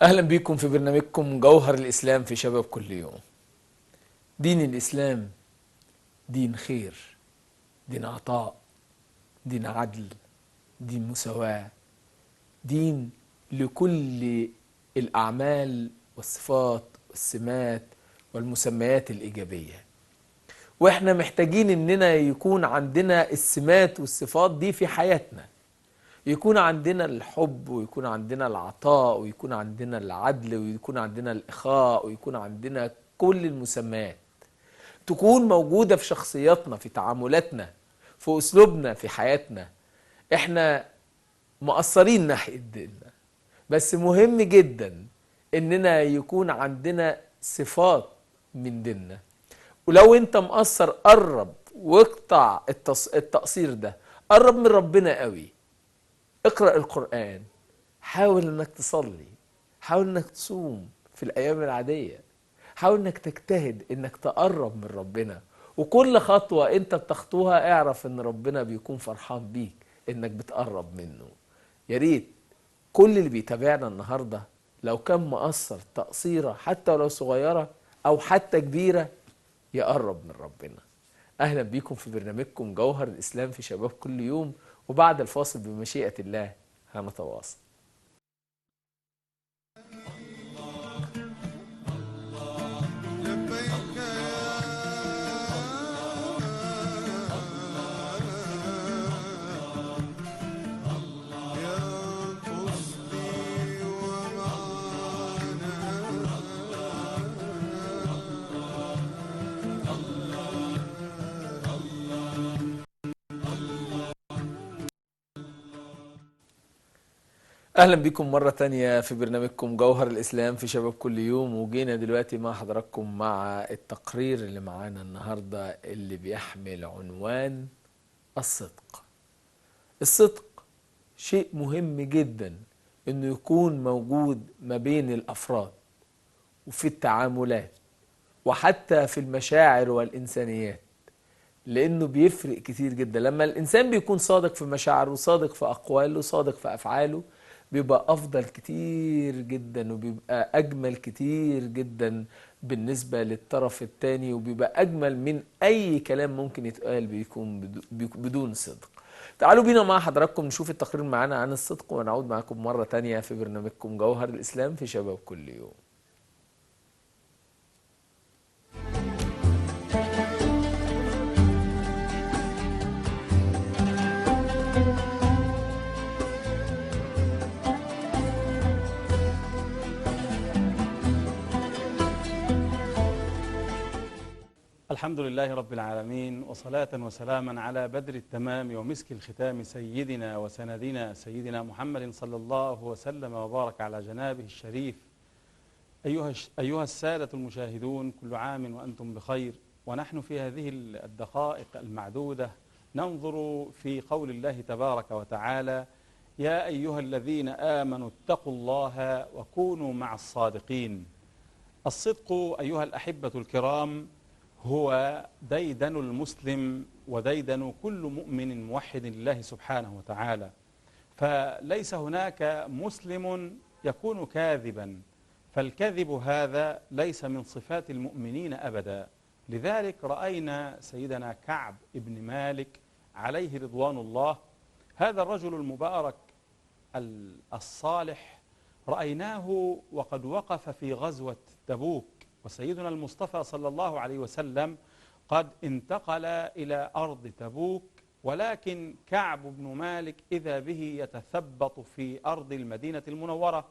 أهلا بكم في برنامجكم جوهر الإسلام في شباب كل يوم. دين الإسلام دين خير، دين عطاء، دين عدل، دين مساواة، دين لكل الأعمال والصفات والسمات والمسميات الإيجابية. وإحنا محتاجين إننا يكون عندنا السمات والصفات دي في حياتنا، يكون عندنا الحب ويكون عندنا العطاء ويكون عندنا العدل ويكون عندنا الإخاء ويكون عندنا كل المسميات تكون موجودة في شخصياتنا، في تعاملاتنا، في أسلوبنا، في حياتنا. احنا مقصرين ناحية ديننا، بس مهم جدا اننا يكون عندنا صفات من ديننا. ولو انت مقصر قرب واقطع التقصير ده، قرب من ربنا قوي. اقرأ القرآن، حاول انك تصلي، حاول انك تصوم في الايام العادية، حاول انك تجتهد انك تقرب من ربنا. وكل خطوة انت بتخطوها اعرف ان ربنا بيكون فرحان بيك انك بتقرب منه. يا ريت كل اللي بيتابعنا النهاردة لو كان مقصر تقصيرة حتى ولو صغيرة او حتى كبيرة يقرب من ربنا. اهلا بيكم في برنامجكم جوهر الاسلام في شباب كل يوم، وبعد الفاصل بمشيئة الله هنتواصل. لبيك يا قصدي ومعنى اهلا بكم مرة تانية في برنامجكم جوهر الاسلام في شباب كل يوم. وجينا دلوقتي مع حضراتكم مع التقرير اللي معانا النهاردة اللي بيحمل عنوان الصدق. الصدق شيء مهم جدا انه يكون موجود ما بين الافراد وفي التعاملات وحتى في المشاعر والإنسانيات، لأنه بيفرق كتير جدا. لما الإنسان بيكون صادق في مشاعره وصادق في أقواله وصادق في أفعاله بيبقى أفضل كتير جدا، وبيبقى أجمل كتير جدا بالنسبة للطرف التاني، وبيبقى أجمل من أي كلام ممكن يتقال بيكون بدون صدق. تعالوا بينا مع حضراتكم نشوف التقرير معانا عن الصدق، ونعود معكم مرة تانية في برنامجكم جوهر الإسلام في شباب كل يوم. الحمد لله رب العالمين، وصلاة وسلاما على بدر التمام ومسك الختام سيدنا وسندنا سيدنا محمد صلى الله وسلم وبارك على جنابه الشريف. أيها السادة المشاهدون، كل عام وأنتم بخير. ونحن في هذه الدقائق المعدودة ننظر في قول الله تبارك وتعالى: يا أيها الذين آمنوا اتقوا الله وكونوا مع الصادقين. الصدق أيها الأحبة الكرام هو ديدن المسلم وديدن كل مؤمن موحد لله سبحانه وتعالى، فليس هناك مسلم يكون كاذبا، فالكذب هذا ليس من صفات المؤمنين أبدا. لذلك رأينا سيدنا كعب ابن مالك عليه رضوان الله، هذا الرجل المبارك الصالح، رأيناه وقد وقف في غزوة تبوك، وسيدنا المصطفى صلى الله عليه وسلم قد انتقل إلى أرض تبوك، ولكن كعب بن مالك إذا به يتثبط في أرض المدينة المنورة.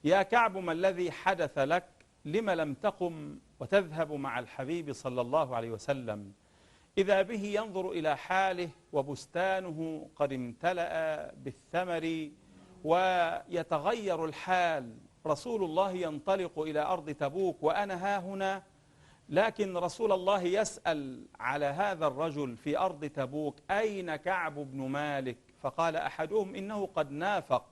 يا كعب، ما الذي حدث لك؟ لم لم تقم وتذهب مع الحبيب صلى الله عليه وسلم؟ إذا به ينظر إلى حاله وبستانه قد امتلأ بالثمر ويتغير الحال. رسول الله ينطلق إلى أرض تبوك وأنا ها هنا، لكن رسول الله يسأل على هذا الرجل في أرض تبوك: أين كعب بن مالك؟ فقال أحدهم: إنه قد نافق،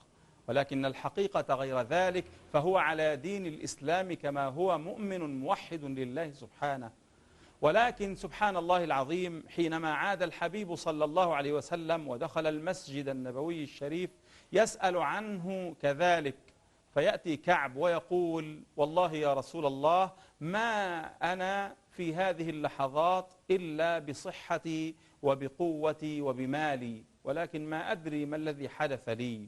ولكن الحقيقة غير ذلك، فهو على دين الإسلام كما هو مؤمن موحد لله سبحانه. ولكن سبحان الله العظيم، حينما عاد الحبيب صلى الله عليه وسلم ودخل المسجد النبوي الشريف يسأل عنه كذلك، فيأتي كعب ويقول والله يا رسول الله ما أنا في هذه اللحظات إلا بصحتي وبقوتي وبمالي، ولكن ما أدري ما الذي حدث لي.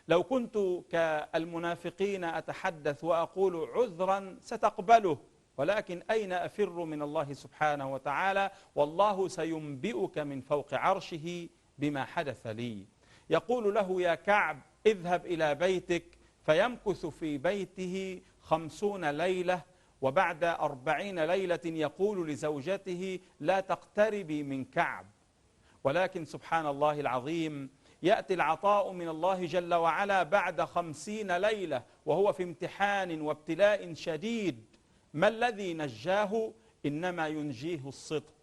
لو كنت كالمنافقين أتحدث وأقول عذرا ستقبله، ولكن أين أفر من الله سبحانه وتعالى، والله سينبئك من فوق عرشه بما حدث لي. يقول له يا كعب اذهب إلى بيتك، فيمكث في بيته 50 ليلة، وبعد 40 ليلة يقول لزوجته لا تقتربي من كعب. ولكن سبحان الله العظيم يأتي العطاء من الله جل وعلا بعد 50 ليلة وهو في امتحان وابتلاء شديد. ما الذي نجاه؟ إنما ينجيه الصدق.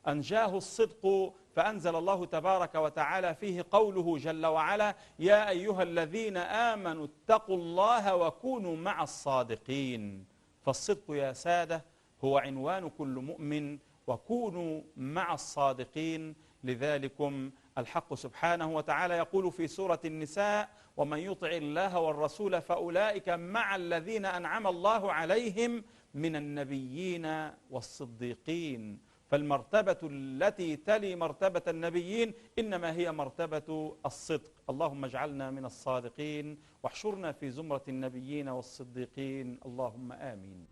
أنجاه الصدق، فأنزل الله تبارك وتعالى فيه قوله جل وعلا يا أيها الذين آمنوا اتقوا الله وكونوا مع الصادقين. فالصدق يا سادة هو عنوان كل مؤمن، وكونوا مع الصادقين. لذلكم الحق سبحانه وتعالى يقول في سورة النساء ومن يطع الله والرسول فأولئك مع الذين أنعم الله عليهم من النبيين والصديقين. فالمرتبة التي تلي مرتبة النبيين إنما هي مرتبة الصدق. اللهم اجعلنا من الصادقين واحشرنا في زمرة النبيين والصديقين، اللهم آمين.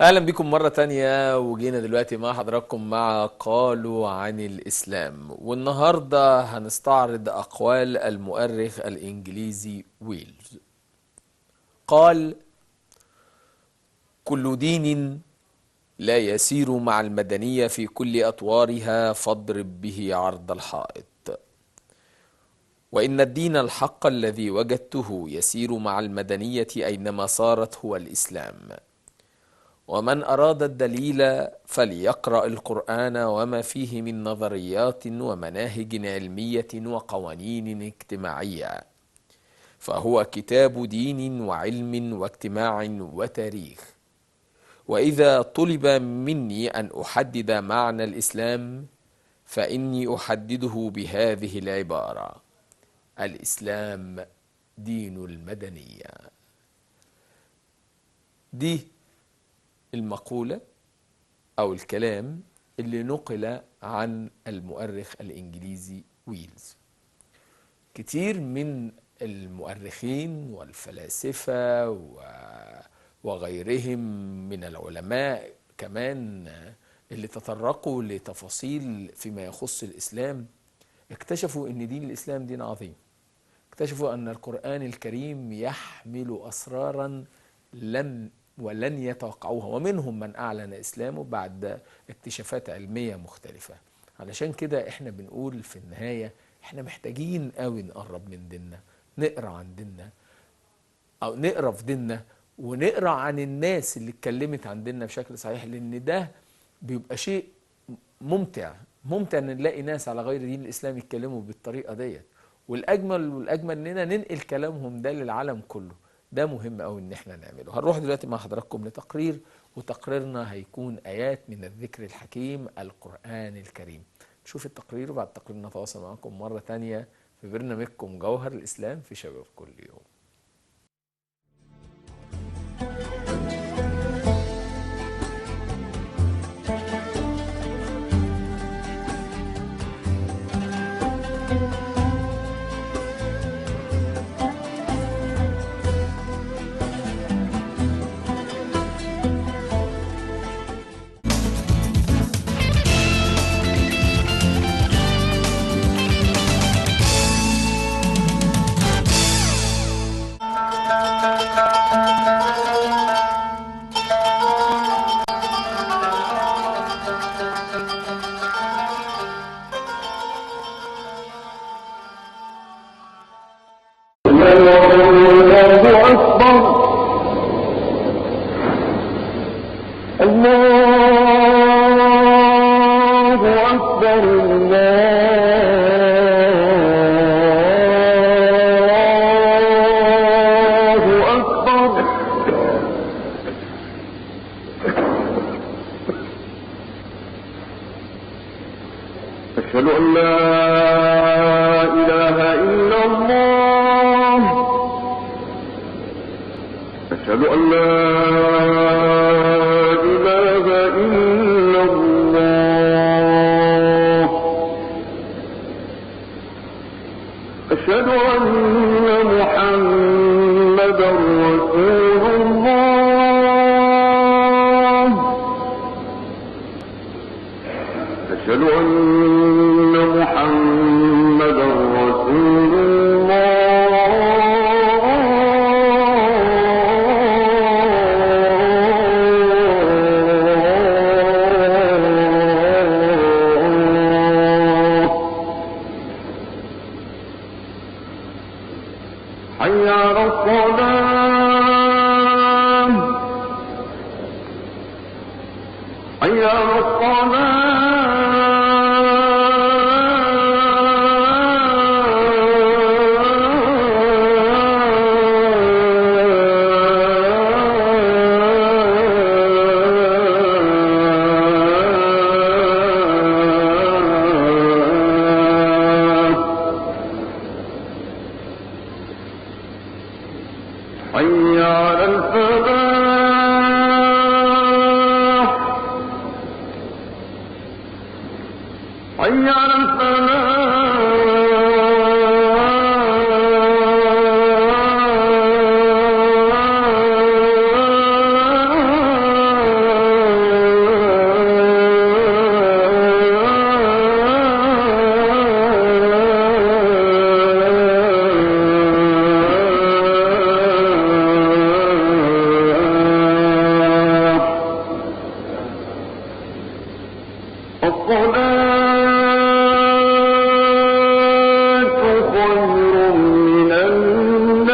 أهلا بكم مرة تانية، وجينا دلوقتي مع حضراتكم مع قالوا عن الإسلام، والنهاردة هنستعرض أقوال المؤرخ الإنجليزي ويلز. قال كل دين لا يسير مع المدنية في كل أطوارها فاضرب به عرض الحائط، وإن الدين الحق الذي وجدته يسير مع المدنية أينما صارت هو الإسلام، ومن أراد الدليل فليقرأ القرآن وما فيه من نظريات ومناهج علمية وقوانين اجتماعية، فهو كتاب دين وعلم واجتماع وتاريخ. وإذا طلب مني أن أحدد معنى الإسلام فإني أحدده بهذه العبارة: الإسلام دين المدنية. دي المقولة أو الكلام اللي نقل عن المؤرخ الإنجليزي ويلز. كتير من المؤرخين والفلاسفة وغيرهم من العلماء كمان اللي تطرقوا لتفاصيل فيما يخص الإسلام اكتشفوا أن دين الإسلام دين عظيم. اكتشفوا أن القرآن الكريم يحمل أسرارا ولن يتوقعوها، ومنهم من أعلن إسلامه بعد اكتشافات علمية مختلفة. علشان كده احنا بنقول في النهاية احنا محتاجين قوي نقرب من ديننا، نقرأ عن ديننا أو نقرأ في ديننا، ونقرأ عن الناس اللي اتكلمت عن ديننا بشكل صحيح، لأن ده بيبقى شيء ممتع ان نلاقي ناس على غير دين الإسلام يتكلموا بالطريقة ديت، والأجمل اننا ننقل كلامهم ده للعالم كله. ده مهم قوي ان احنا نعمله. هنروح دلوقتي مع حضراتكم لتقرير، وتقريرنا هيكون آيات من الذكر الحكيم القرآن الكريم. نشوف التقرير، وبعد التقرير نتواصل معكم مرة تانية في برنامجكم جوهر الإسلام في شباب كل يوم. أشهد أن لا إله إلا الله أشهد أن لا إله إلا الله أشهد أن محمدا رسول الله أشهد أن محمدا رسول الله حي على الصلاة حي على حي على الفلاح حي على الصلاة خير من النوم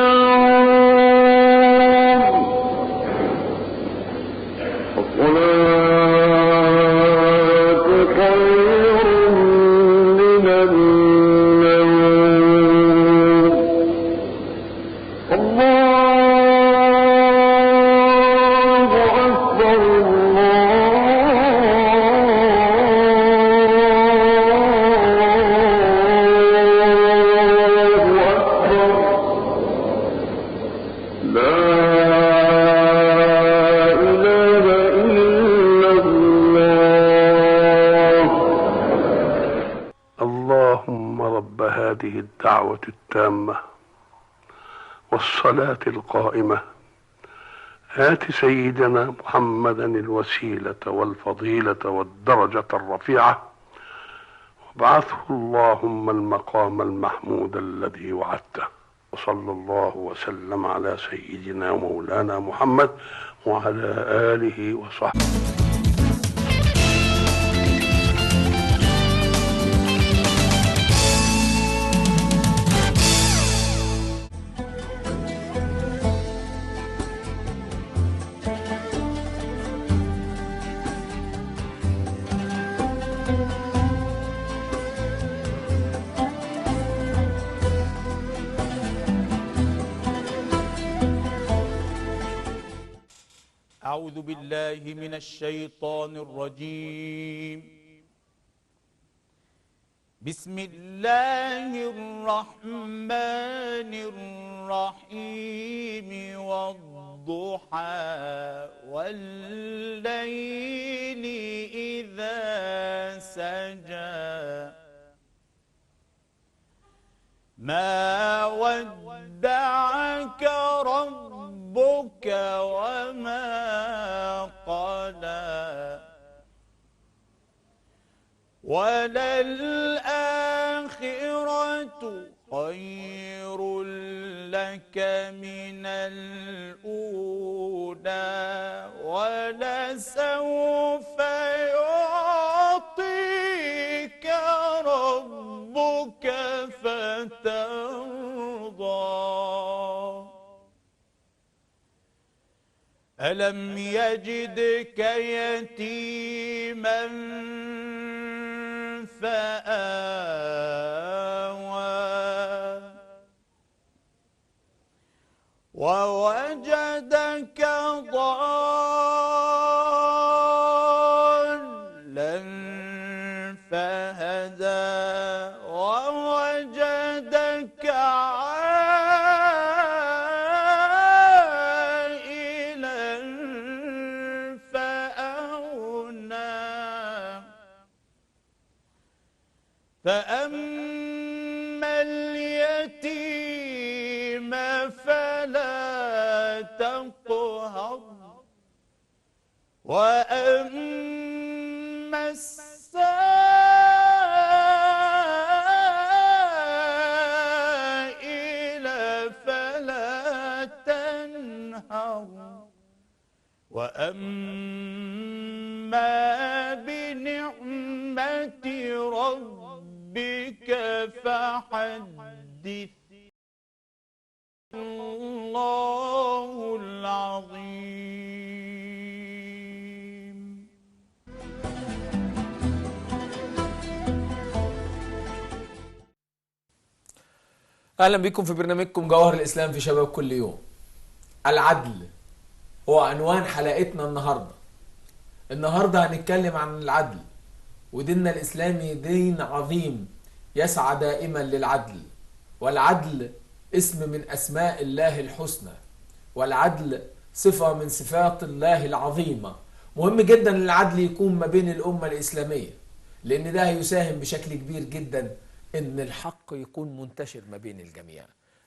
الصلاة خير من النوم الله أكبر اللهم رب هذه الدعوة التامة والصلاة القائمة آت سيدنا محمدا الوسيلة والفضيلة والدرجة الرفيعة وابعثه اللهم المقام المحمود الذي وعدته وصلى الله وسلم على سيدنا مولانا محمد وعلى آله وصحبه. أعوذ بالله من الشيطان الرجيم. بسم الله الرحمن الرحيم والضحى والليل إذا سجى ما ودعك ربك وما قلى وللآخرة خير لك من الأولى ولسوف يعطيك ربك فترضى ألم يجدك يتيما فآوى ووجدك ضالا فهدى فأما اليتيم فلا تقهر وأما السائل فلا تنهر وأما بنعمة ربك فحدث. الله العظيم. أهلا بكم في برنامجكم جوهر الإسلام في شباب كل يوم. العدل هو عنوان حلقتنا النهاردة هنتكلم عن العدل، وديننا الإسلامي دين عظيم يسعى دائما للعدل، والعدل اسم من أسماء الله الحسنى، والعدل صفة من صفات الله العظيمة. مهم جدا ان العدل يكون ما بين الأمة الإسلامية، لأن ده هيساهم بشكل كبير جدا ان الحق يكون منتشر ما بين الجميع.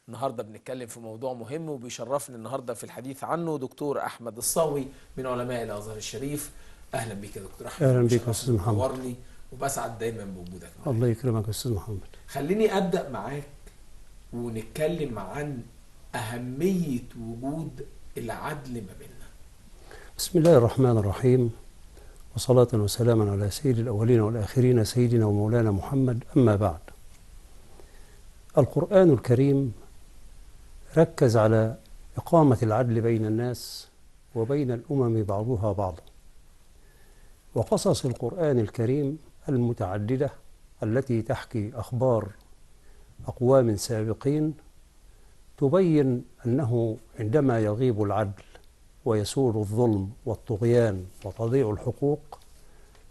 النهارده بنتكلم في موضوع مهم، وبيشرفني النهارده في الحديث عنه دكتور أحمد الصاوي من علماء الأزهر الشريف. أهلا بك يا دكتور أحمد. أهلا بك يا أستاذ محمد. منورني وبسعد دايما بوجودك معايا. الله يكرمك يا أستاذ محمد. خليني أبدأ معاك ونتكلم عن أهمية وجود العدل ما بيننا. بسم الله الرحمن الرحيم، وصلاة وسلاما على سيد الأولين والآخرين سيدنا ومولانا محمد. أما بعد، القرآن الكريم ركز على إقامة العدل بين الناس وبين الأمم بعضها بعضا، وقصص القرآن الكريم المتعددة التي تحكي أخبار أقوام سابقين تبين أنه عندما يغيب العدل ويسود الظلم والطغيان وتضيع الحقوق،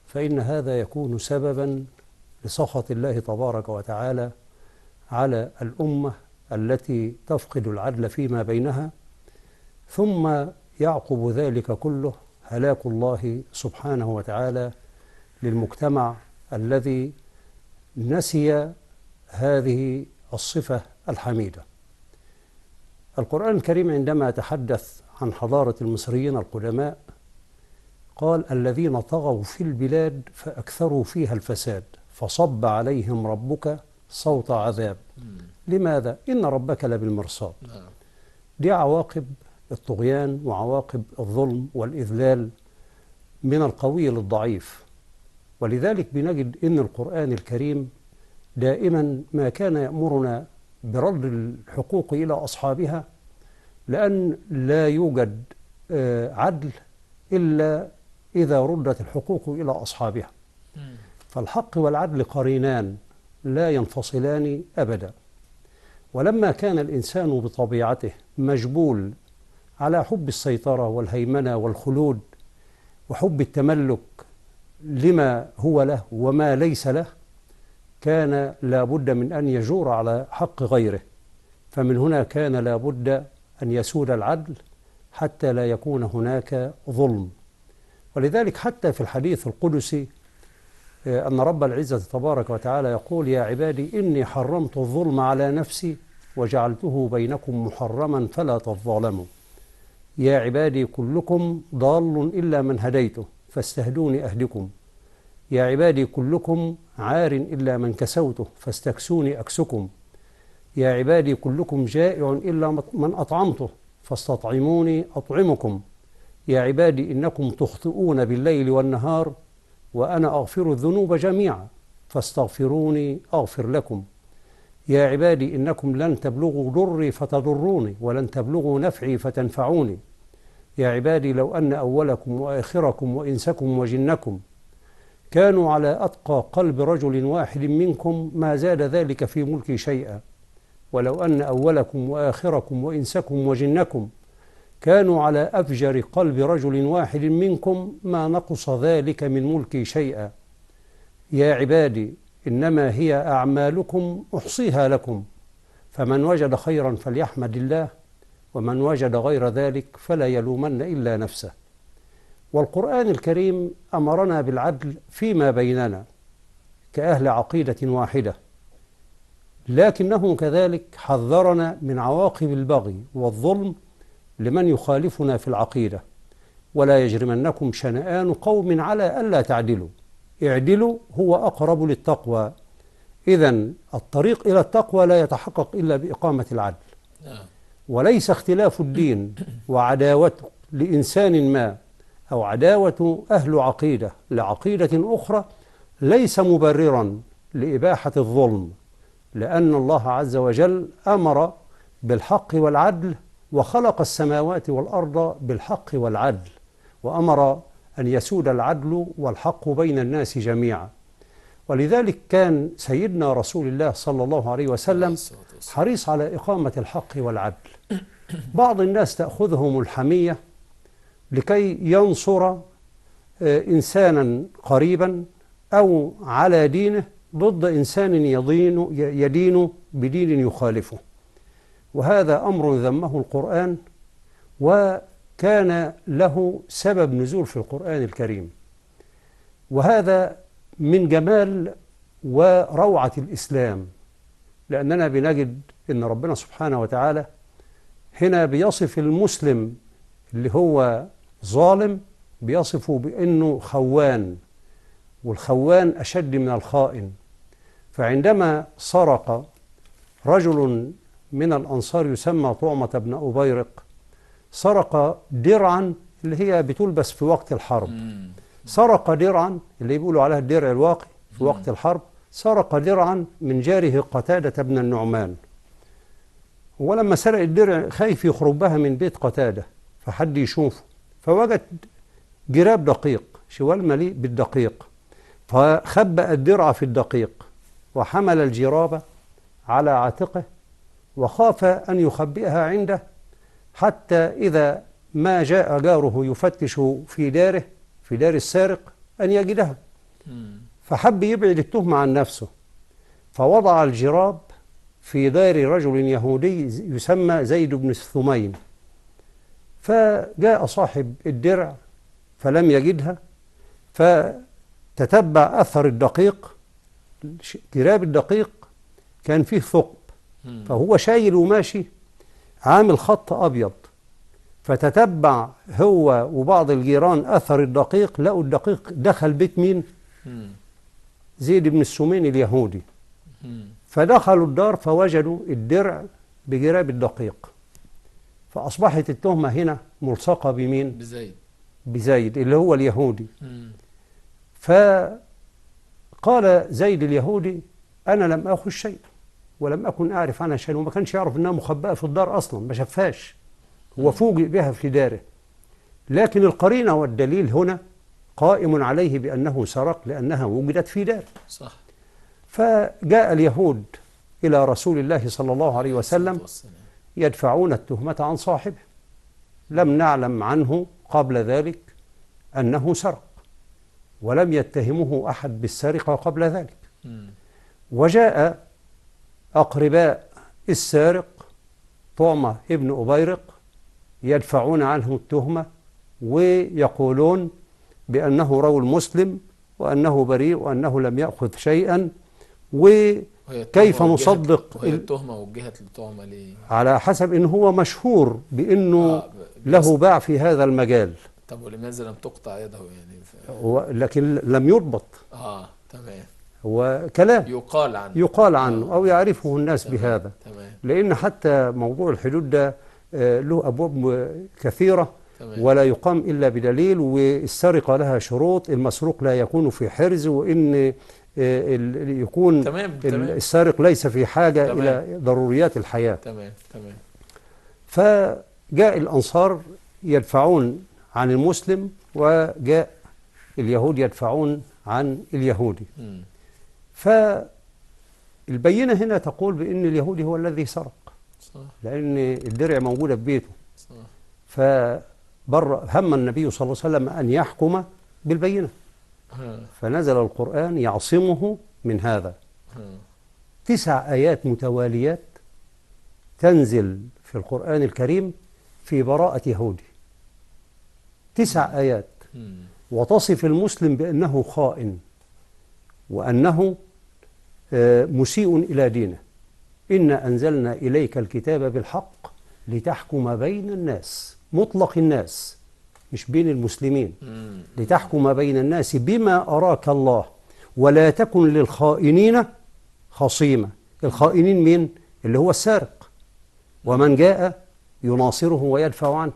فإن هذا يكون سببا لسخط الله تبارك وتعالى على الأمة التي تفقد العدل فيما بينها، ثم يعقب ذلك كله هلاك الله سبحانه وتعالى للمجتمع الذي نسي هذه الصفة الحميدة. القرآن الكريم عندما تحدث عن حضارة المصريين القدماء قال: الذين طغوا في البلاد فأكثروا فيها الفساد فصب عليهم ربك صوت عذاب. لماذا؟ إن ربك لبالمرصاد. دي عواقب الطغيان وعواقب الظلم والإذلال من القوي للضعيف. ولذلك بنجد إن القرآن الكريم دائما ما كان يأمرنا برد الحقوق إلى أصحابها، لأن لا يوجد عدل إلا إذا ردت الحقوق إلى أصحابها. فالحق والعدل قرينان لا ينفصلان أبدا. ولما كان الإنسان بطبيعته مجبول على حب السيطرة والهيمنة والخلود وحب التملك لما هو له وما ليس له، كان لابد من أن يجور على حق غيره. فمن هنا كان لابد أن يسود العدل حتى لا يكون هناك ظلم. ولذلك حتى في الحديث القدسي أن رب العزة تبارك وتعالى يقول: يا عبادي إني حرمت الظلم على نفسي وجعلته بينكم محرما فلا تظالموا. يا عبادي كلكم ضال إلا من هديته فاستهدوني أهدكم. يا عبادي كلكم عار إلا من كسوته فاستكسوني أكسكم. يا عبادي كلكم جائع إلا من أطعمته فاستطعموني أطعمكم. يا عبادي إنكم تخطئون بالليل والنهار وأنا أغفر الذنوب جميعا فاستغفروني أغفر لكم. يا عبادي إنكم لن تبلغوا ضري فتضروني ولن تبلغوا نفعي فتنفعوني. يا عبادي لو أن أولكم وآخركم وإنسكم وجنكم كانوا على أتقى قلب رجل واحد منكم ما زاد ذلك في ملكي شيئا، ولو أن أولكم وآخركم وإنسكم وجنكم كانوا على أفجر قلب رجل واحد منكم ما نقص ذلك من ملكي شيئا. يا عبادي إنما هي أعمالكم أحصيها لكم، فمن وجد خيرا فليحمد الله ومن وجد غير ذلك فلا يلومن إلا نفسه. والقرآن الكريم أمرنا بالعدل فيما بيننا، كأهل عقيدة واحدة، لكنه كذلك حذرنا من عواقب البغي والظلم لمن يخالفنا في العقيدة. ولا يجرمنكم شنآن قوم على ألا تعدلوا، اعدلوا هو أقرب للتقوى. إذن الطريق إلى التقوى لا يتحقق إلا بإقامة العدل، وليس اختلاف الدين وعداوته لإنسان ما أو عداوة أهل عقيدة لعقيدة أخرى ليس مبررا لإباحة الظلم، لأن الله عز وجل أمر بالحق والعدل وخلق السماوات والأرض بالحق والعدل، وأمر أن يسود العدل والحق بين الناس جميعا. ولذلك كان سيدنا رسول الله صلى الله عليه وسلم حريص على إقامة الحق والعدل. بعض الناس تأخذهم الحمية لكي ينصر إنسانا قريبا أو على دينه ضد إنسان يدين بدين يخالفه، وهذا أمر ذمه القرآن وكان له سبب نزول في القرآن الكريم. وهذا من جمال وروعة الإسلام، لأننا بنجد أن ربنا سبحانه وتعالى هنا بيصف المسلم اللي هو ظالم بيصفه بأنه خوان، والخوان أشد من الخائن. فعندما سرق رجل من الأنصار يسمى طعمة بن أبيرق، سرق درعا اللي هي بتلبس في وقت الحرب، سرق درعا اللي يقولوا عليها الدرع الواقي في وقت الحرب، سرق درعا من جاره قتادة بن النعمان. ولما سرق الدرع خايف يخرج بها من بيت قتادة فحد يشوفه، فوجد جراب دقيق، شوال مليء بالدقيق، فخبأ الدرع في الدقيق وحمل الجراب على عاتقه وخاف أن يخبئها عنده، حتى إذا ما جاء جاره يفتش في داره في دار السارق أن يجدها، فحب يبعد التهمة عن نفسه، فوضع الجراب في دار رجل يهودي يسمى زيد بن الثمين. فجاء صاحب الدرع فلم يجدها، فتتبع أثر الدقيق، جراب الدقيق كان فيه ثقب، فهو شايل وماشي عامل خط أبيض، فتتبع هو وبعض الجيران أثر الدقيق، لقوا الدقيق دخل بيت مين؟ زيد بن الثمين اليهودي. فدخلوا الدار فوجدوا الدرع بجراب الدقيق، فأصبحت التهمة هنا ملصقة بمين؟ بزيد اللي هو اليهودي. فقال زيد اليهودي أنا لم أخذ شيء ولم أكن أعرف عنها شيء، وما كانش يعرف أنها مخبأة في الدار أصلا، ما شافهاش، هو فوجئ بها في داره. لكن القرينة والدليل هنا قائم عليه بأنه سرق لأنها وجدت في داره. صح. فجاء اليهود إلى رسول الله صلى الله عليه وسلم يدفعون التهمة عن صاحبه، لم نعلم عنه قبل ذلك أنه سرق، ولم يتهمه أحد بالسرقة قبل ذلك. وجاء أقرباء السارق طعمة ابن أبيرق يدفعون عنه التهمة ويقولون بأنه رجل مسلم وأنه بريء وأنه لم يأخذ شيئا، وكيف نصدق؟ وهي التهمة وجهت للتهمة ليه؟ على حسب إن هو مشهور بأنه له باع في هذا المجال. طب ولماذا لم تقطع يده يعني؟ لكن لم يربط. تمام. هو كلام يقال عنه أو يعرفه الناس بهذا. تمام. لأن حتى موضوع الحدود ده له أبواب كثيرة. تمام. ولا يقام إلا بدليل، والسرقة لها شروط، المسروق لا يكون في حرز، وإن يكون تمام. السارق ليس في حاجة إلى ضروريات الحياة. تمام. فجاء الأنصار يدفعون عن المسلم، وجاء اليهود يدفعون عن اليهودي. فالبينة هنا تقول بأن اليهودي هو الذي سرق. صح. لأن الدرع موجودة في بيته. صح. فهم النبي صلى الله عليه وسلم أن يحكم بالبينة، فنزل القرآن يعصمه من هذا. 9 آيات متواليات تنزل في القرآن الكريم في براءة يهودي، 9 آيات، وتصف المسلم بأنه خائن، وأنه مسيء إلى دينه. إنا أنزلنا إليك الكتاب بالحق لتحكم بين الناس، مطلق الناس مش بين المسلمين، لتحكم بين الناس بما أراك الله ولا تكن للخائنين خصيما. الخائنين مين؟ اللي هو السارق، ومن جاء يناصره ويدفع عنه.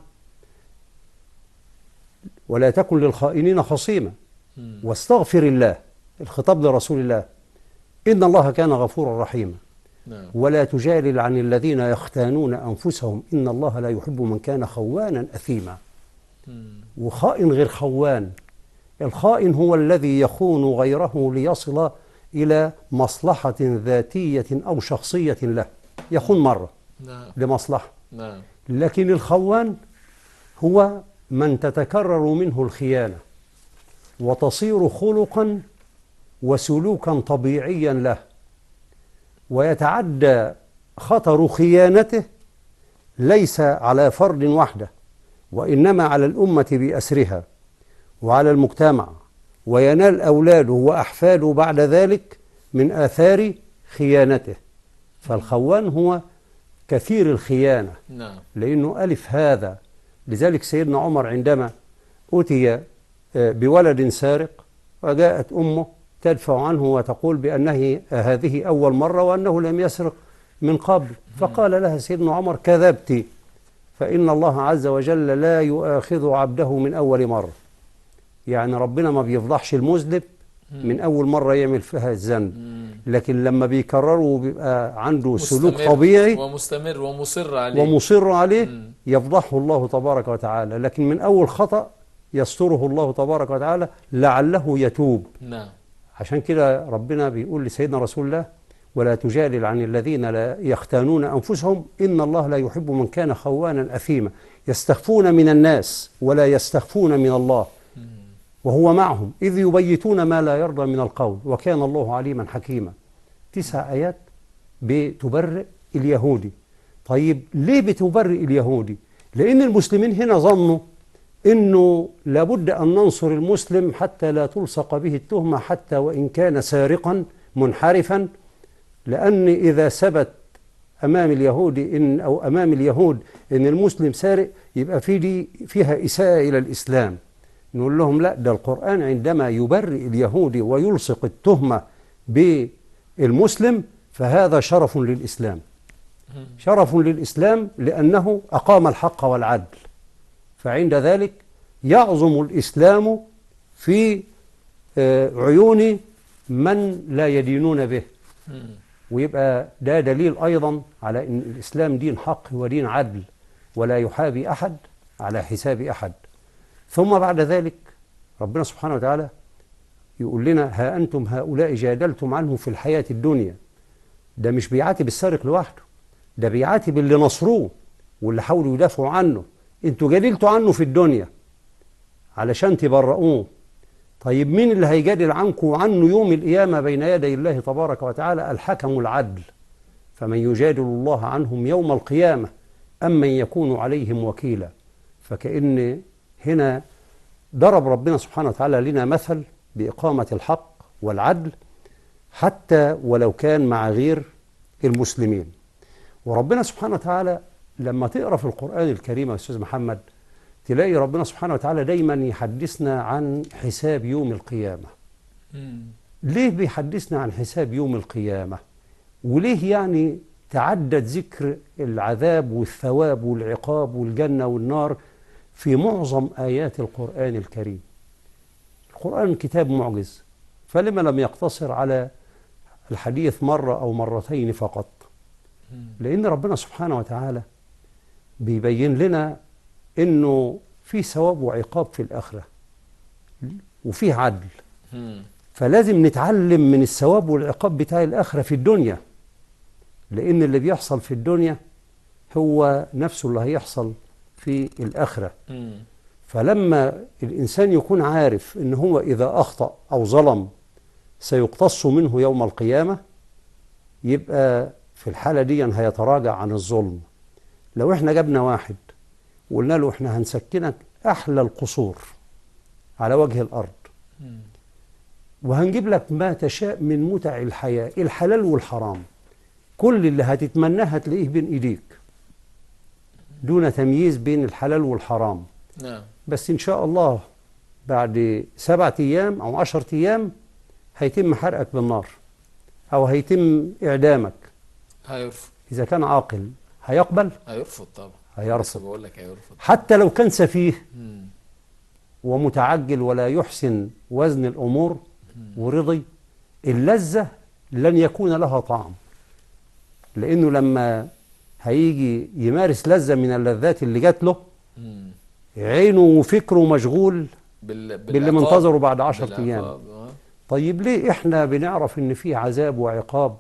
ولا تكن للخائنين خصيما واستغفر الله، الخطاب لرسول الله، إن الله كان غفورا رحيما. ولا تجادل عن الذين يختانون أنفسهم إن الله لا يحب من كان خوانا أثيما. وخائن غير خوان. الخائن هو الذي يخون غيره ليصل إلى مصلحة ذاتية أو شخصية له، يخون مرة لمصلحة. لكن الخوان هو من تتكرر منه الخيانة وتصير خلقا وسلوكا طبيعيا له، ويتعدى خطر خيانته ليس على فرد وحده، وإنما على الأمة بأسرها وعلى المجتمع، وينال أولاده وأحفاده بعد ذلك من آثار خيانته. فالخوان هو كثير الخيانة، لأنه ألف هذا. لذلك سيدنا عمر عندما أتي بولد سارق وجاءت أمه تدفع عنه وتقول بأنه هذه أول مرة وأنه لم يسرق من قبل، فقال لها سيدنا عمر: كذبت، فإن الله عز وجل لا يؤاخذ عبده من أول مرة. يعني ربنا ما بيفضحش المذنب من أول مرة يعمل فيها الذنب، لكن لما بيكرره بيبقى عنده سلوك طبيعي ومستمر ومصر عليه يفضحه الله تبارك وتعالى. لكن من أول خطأ يستره الله تبارك وتعالى لعله يتوب. عشان كده ربنا بيقول لسيدنا رسول الله: ولا تجادل عن الذين لا يختانون أنفسهم إن الله لا يحب من كان خوانا أثيما. يستخفون من الناس ولا يستخفون من الله، وهو معهم إذ يبيتون ما لا يرضى من القول وكان الله عليما حكيما. 9 آيات بتبرئ اليهودي. طيب ليه بتبرئ اليهودي؟ لأن المسلمين هنا ظنوا إنه لابد أن ننصر المسلم حتى لا تلصق به التهمة حتى وإن كان سارقا منحرفا، لأن إذا ثبت أمام اليهود أو أمام اليهود إن المسلم سارق يبقى فيها إساءة إلى الإسلام. نقول لهم لا، ده القرآن عندما يبرئ اليهودي ويلصق التهمة بالمسلم فهذا شرف للإسلام، شرف للإسلام لأنه أقام الحق والعدل. فعند ذلك يعظم الإسلام في عيون من لا يدينون به، ويبقى ده دليل أيضا على أن الإسلام دين حق ودين عدل ولا يحابي أحد على حساب أحد. ثم بعد ذلك ربنا سبحانه وتعالى يقول لنا: ها أنتم هؤلاء جادلتم عنه في الحياة الدنيا. ده مش بيعاتب السارق لوحده، ده بيعاتب اللي نصروه واللي حاولوا يدافعوا عنه. انتوا جادلتوا عنه في الدنيا علشان تبرؤوه. طيب مين اللي هيجادل عنكم وعنه يوم القيامة بين يدي الله تبارك وتعالى؟ الحكم العدل. فمن يجادل الله عنهم يوم القيامة أم من يكون عليهم وكيلا. فكأن هنا ضرب ربنا سبحانه وتعالى لنا مثل بإقامة الحق والعدل حتى ولو كان مع غير المسلمين. وربنا سبحانه وتعالى لما تقرأ في القرآن الكريم يا أستاذ محمد تلاقي ربنا سبحانه وتعالى دايما يحدثنا عن حساب يوم القيامة. ليه بيحدثنا عن حساب يوم القيامة؟ وليه يعني تعدد ذكر العذاب والثواب والعقاب والجنة والنار في معظم آيات القرآن الكريم؟ القرآن كتاب معجز، فلما لم يقتصر على الحديث مرة أو مرتين فقط؟ لأن ربنا سبحانه وتعالى بيبين لنا إنه في ثواب وعقاب في الآخرة وفيه عدل، فلازم نتعلم من الثواب والعقاب بتاع الآخرة في الدنيا، لأن اللي بيحصل في الدنيا هو نفسه اللي هيحصل في الآخرة. فلما الإنسان يكون عارف إن هو إذا أخطأ أو ظلم سيقتص منه يوم القيامة، يبقى في الحالة دي هيتراجع عن الظلم. لو احنا جبنا واحد وقلنا له احنا هنسكنك أحلى القصور على وجه الأرض، وهنجيب لك ما تشاء من متع الحياة، الحلال والحرام، كل اللي هتتمناه هتلاقيه بين إيديك دون تمييز بين الحلال والحرام. نعم. بس إن شاء الله بعد 7 أيام أو 10 أيام هيتم حرقك بالنار أو هيتم إعدامك. هيرفض. إذا كان عاقل هيقبل؟ هيرفض طبعا. هيرفض. بقول لك هيرفض. حتى لو كان سفيه مم. ومتعجل ولا يحسن وزن الأمور ورضي، اللذة لن يكون لها طعم، لأنه لما هيجي يمارس لذة من اللذات اللي جات له مم. عينه وفكره مشغول باللي منتظره بعد 10 أيام. طيب ليه إحنا بنعرف إن في عذاب وعقاب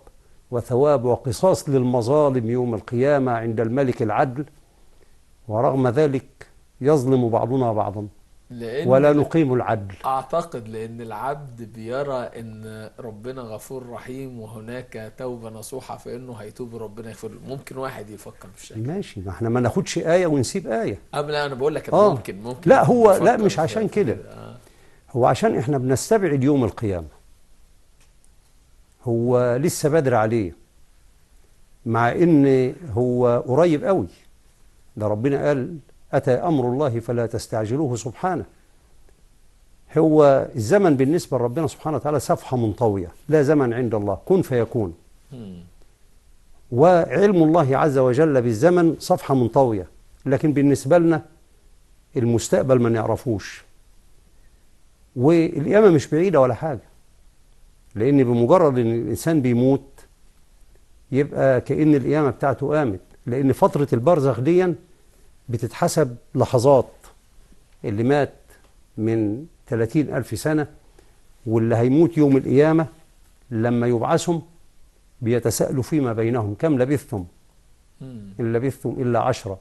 وثواب وقصاص للمظالم يوم القيامة عند الملك العدل، ورغم ذلك يظلم بعضنا بعضا ولا نقيم العدل؟ أعتقد لأن العبد بيرى أن ربنا غفور رحيم وهناك توبة نصوحة، فإنه هيتوب ربنا يغفر له. ممكن واحد يفكر بالشكل. ماشي، ما احنا ما ناخدش آية ونسيب آية. لا أنا بقول لك ممكن لا هو لا مش عشان كده. هو عشان احنا بنستبعد يوم القيامة، هو لسه بدري عليه، مع ان هو قريب قوي. ده ربنا قال أتى أمر الله فلا تستعجلوه سبحانه. هو الزمن بالنسبة لربنا سبحانه وتعالى صفحة منطوية، لا زمن عند الله، كن فيكون. وعلم الله عز وجل بالزمن صفحة منطوية، لكن بالنسبة لنا المستقبل ما نعرفوش. والقيامة مش بعيدة ولا حاجة، لأن بمجرد أن الإنسان بيموت يبقى كأن القيامة بتاعته قامت، لأن فترة البرزخ دي بتتحسب لحظات. اللي مات من 30,000 سنة واللي هيموت يوم القيامة لما يبعثهم بيتساءلوا فيما بينهم كم لبثتم؟ إن لبثتم إلا 10.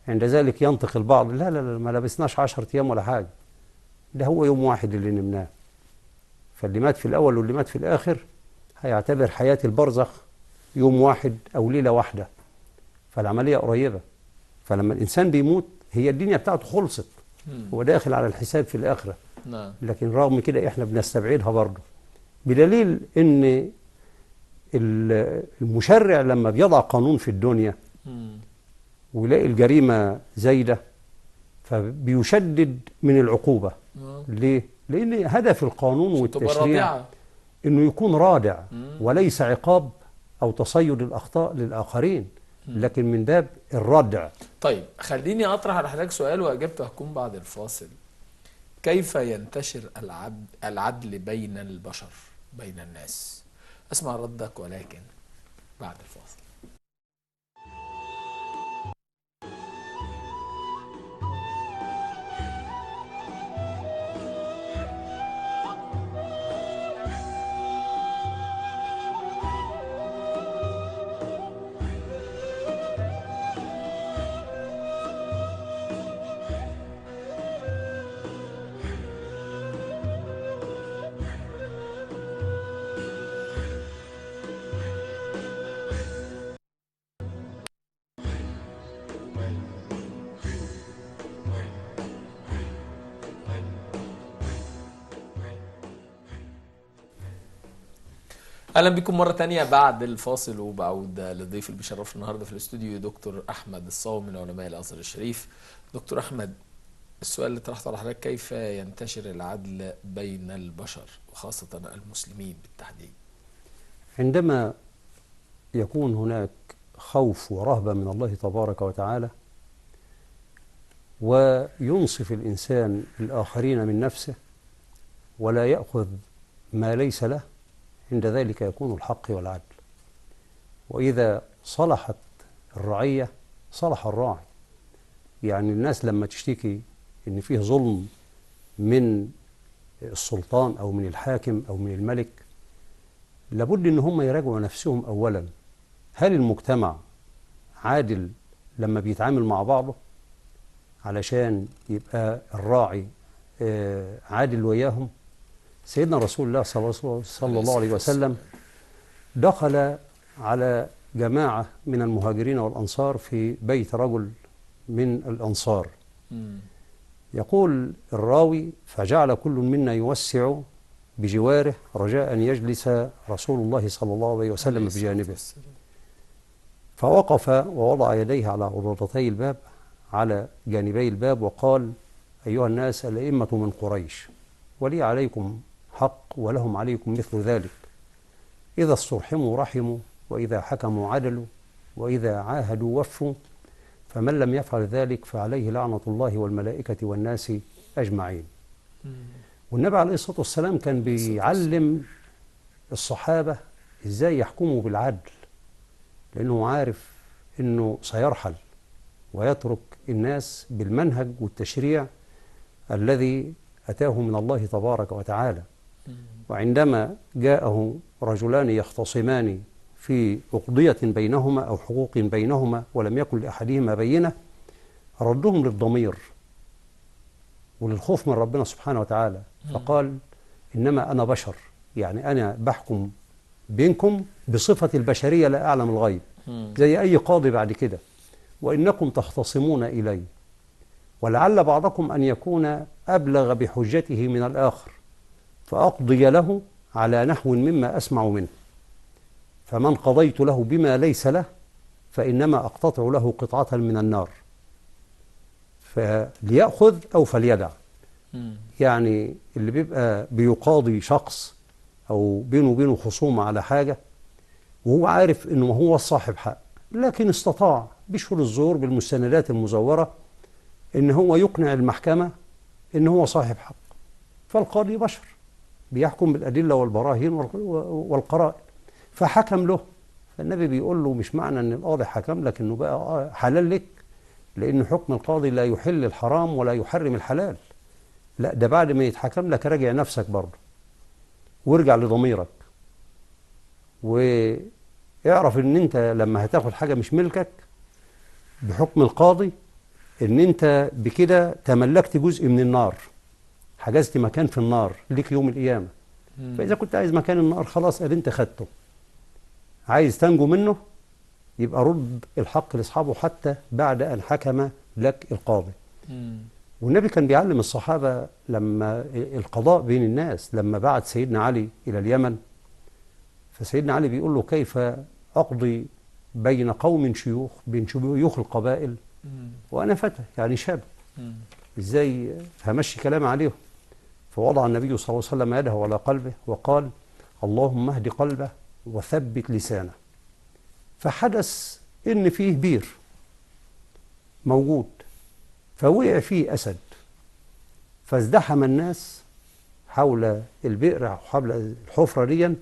عند ذلك ينطق البعض لا لا لا ما لبثناش 10 أيام ولا حاجة، ده هو يوم واحد اللي نمناه. فاللي مات في الأول واللي مات في الآخر هيعتبر حياة البرزخ يوم واحد أو ليلة واحدة، فالعملية قريبة. فلما الإنسان بيموت هي الدنيا بتاعته خلصت، هو داخل على الحساب في الآخرة. نعم. لكن رغم كده إحنا بنستبعدها برضه، بدليل إن المشرع لما بيضع قانون في الدنيا ويلاقي الجريمة زايدة فبيشدد من العقوبة. ليه؟ لأن هدف القانون والتشريع إنه يكون رادع وليس عقاب أو تصيد الأخطاء للآخرين، لكن من باب الردع. طيب خليني أطرح على حضرتك سؤال وإجابته هتكون بعد الفاصل. كيف ينتشر العدل بين البشر، بين الناس؟ أسمع ردك ولكن بعد الفاصل. اهلا بكم مره تانية بعد الفاصل، وبعود للضيف اللي بيشرفنا النهارده في الاستوديو دكتور احمد الصاوي من علماء الازهر الشريف. دكتور احمد، السؤال اللي طرحته على حضرتك كيف ينتشر العدل بين البشر وخاصه المسلمين بالتحديد؟ عندما يكون هناك خوف ورهبه من الله تبارك وتعالى وينصف الانسان الاخرين من نفسه ولا ياخذ ما ليس له، عند ذلك يكون الحق والعدل. وإذا صلحت الرعية صلح الراعي. يعني الناس لما تشتكي إن فيه ظلم من السلطان أو من الحاكم أو من الملك، لابد إن هم يراجعوا نفسهم أولا. هل المجتمع عادل لما بيتعامل مع بعضه؟ علشان يبقى الراعي عادل وياهم. سيدنا رسول الله صلى الله عليه وسلم دخل على جماعة من المهاجرين والأنصار في بيت رجل من الأنصار. يقول الراوي: فجعل كل منا يوسع بجواره رجاء أن يجلس رسول الله صلى الله عليه وسلم بجانبه، فوقف ووضع يديه على عضدتي الباب على جانبي الباب وقال: أيها الناس، الأئمة من قريش، ولي عليكم حق ولهم عليكم مثل ذلك، إذا استرحموا رحموا، وإذا حكموا عدلوا، وإذا عاهدوا وفوا، فمن لم يفعل ذلك فعليه لعنة الله والملائكة والناس أجمعين. والنبي عليه الصلاة والسلام كان بيعلم الصحابة إزاي يحكموا بالعدل، لأنه عارف أنه سيرحل ويترك الناس بالمنهج والتشريع الذي أتاه من الله تبارك وتعالى. وعندما جاءه رجلان يختصمان في أقضية بينهما أو حقوق بينهما ولم يكن لأحدهما بينة، ردهم للضمير وللخوف من ربنا سبحانه وتعالى، فقال: إنما أنا بشر، يعني أنا بحكم بينكم بصفة البشرية، لا أعلم الغيب زي أي قاضي بعد كده، وإنكم تختصمون إلي، ولعل بعضكم أن يكون أبلغ بحجته من الآخر، فأقضي له على نحو مما أسمع منه، فمن قضيت له بما ليس له فإنما أقتطع له قطعة من النار، فليأخذ أو فليدع. يعني اللي بيبقى بيقاضي شخص أو بينه وبينه خصومة على حاجة وهو عارف إنه ما هو صاحب حق، لكن استطاع بشهر الزور بالمستندات المزورة إن هو يقنع المحكمة إن هو صاحب حق، فالقاضي بشر بيحكم بالأدلة والبراهين والقرائن، فحكم له. فالنبي بيقول له: مش معنى إن القاضي حكم لك إنه بقى حلال لك، لأن حكم القاضي لا يحل الحرام ولا يحرم الحلال، لا، ده بعد ما يتحكم لك راجع نفسك برضه وارجع لضميرك، واعرف إن أنت لما هتاخد حاجة مش ملكك بحكم القاضي إن أنت بكده تملكت جزء من النار، حجزت مكان في النار ليك يوم القيامة. فإذا كنت عايز مكان النار خلاص أنت خدته، عايز تنجو منه يبقى رد الحق لأصحابه حتى بعد أن حكم لك القاضي. والنبي كان بيعلم الصحابة لما القضاء بين الناس، لما بعت سيدنا علي إلى اليمن، فسيدنا علي بيقول له: كيف أقضي بين قوم شيوخ، بين شيوخ القبائل وأنا فتى، يعني شاب، إزاي همشي كلام عليهم؟ فوضع النبي صلى الله عليه وسلم يده على قلبه وقال: اللهم اهد قلبه وثبت لسانه. فحدث إن فيه بير موجود، فوقع فيه أسد، فازدحم الناس حول البئر أو حول الحفرة دي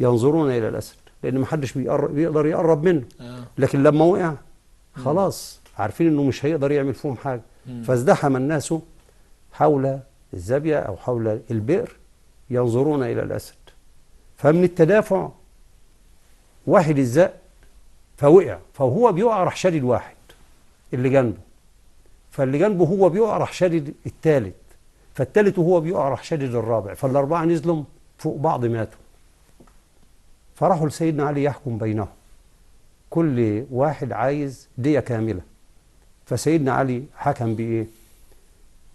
ينظرون إلى الأسد، لأن محدش بيقدر يقرب منه، لكن لما وقع خلاص عارفين إنه مش هيقدر يعمل فيهم حاجة، فازدحم الناس حول الزاوية أو حول البئر ينظرون إلى الأسد، فمن التدافع واحد الزق فوقع، فهو بيقع راح شادد واحد اللي جنبه، فاللي جنبه هو بيقع راح شادد الثالث، فالثالث وهو بيقع راح شادد الرابع، فالأربعة نزلوا فوق بعض ماتوا. فراحوا لسيدنا علي يحكم بينهم، كل واحد عايز دية كاملة، فسيدنا علي حكم بإيه؟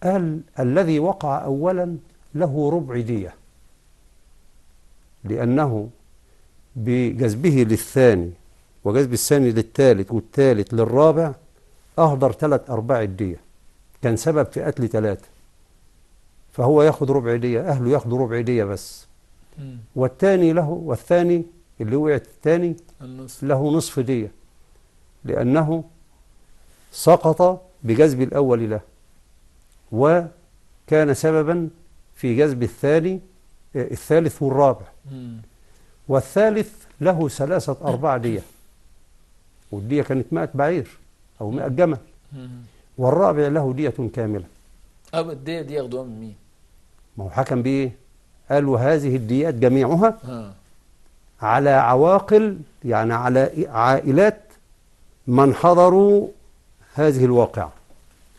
قال: الذي وقع أولا له ربع دية، لأنه بجذبه للثاني وجذب الثاني للثالث والثالث للرابع أهدر 3/4 الدية، كان سبب في قتل 3، فهو ياخد ربع دية، أهله ياخدوا ربع دية بس، والثاني اللي وقع الثاني له نصف دية، لأنه سقط بجذب الأول له، وكان سببا في جذب الثالث والرابع، والثالث له 3/4 دية، والدية كانت 100 بعير أو 100 جمل، والرابع له دية كاملة. الدية دي ياخدوها من مين؟ ما هو حكم بإيه؟ قالوا هذه الديات جميعها على عواقل، يعني على عائلات من حضروا هذه الواقعة،